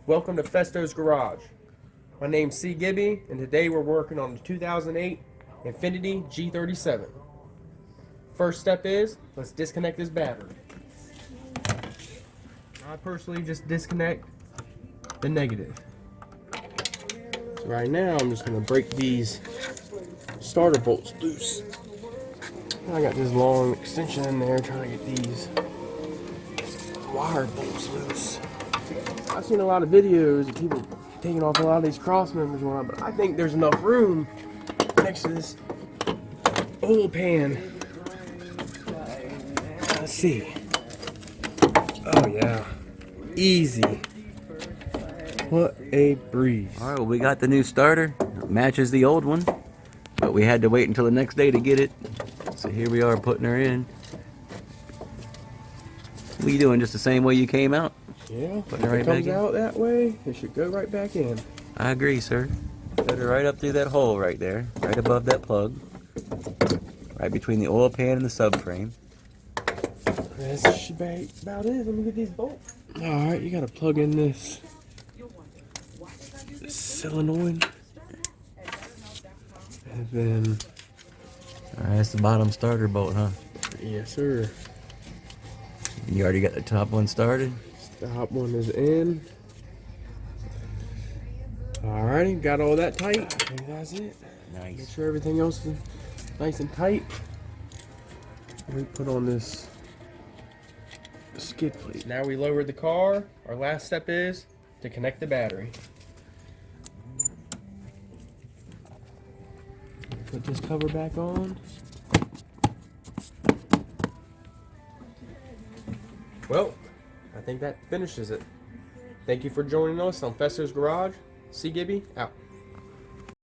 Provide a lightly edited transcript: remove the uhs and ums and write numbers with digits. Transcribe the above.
Welcome to Festo's Garage. My name's Gibby, and today we're working on the 2008 Infinity G37. First step is, let's disconnect this battery. I personally just disconnect the negative. So right now I'm just going to break these starter bolts loose. I got this long extension in there trying to get these wire bolts loose. I've seen a lot of videos of people taking off a lot of these cross members and whatnot, but I think there's enough room next to this oil pan. Let's see. Oh yeah, easy. What a breeze. All right, well, we got the new starter. It matches the old one, but we had to wait until the next day to get it. So here we are putting her in. What are you doing? Just the same way you came out? Yeah, Putting if her right it back comes in? out that way, it should go right back in. I agree, sir. Put her right up through that hole right there, right above that plug, right between the oil pan and the subframe. That should be about it. Let me get these bolts. Alright, you gotta plug in this solenoid. And then, All right, that's the bottom starter bolt, huh? yes sir. You already got the top one started? Top one is in. Alrighty, got all that tight. I think that's it. Make Nice. sure everything else is nice and tight. We put on this skid plate. Now we lowered the car. Our last step is to connect the battery. Put this cover back on. Well, I think that finishes it. Thank you for joining us on Festo's Garage. Gibby out.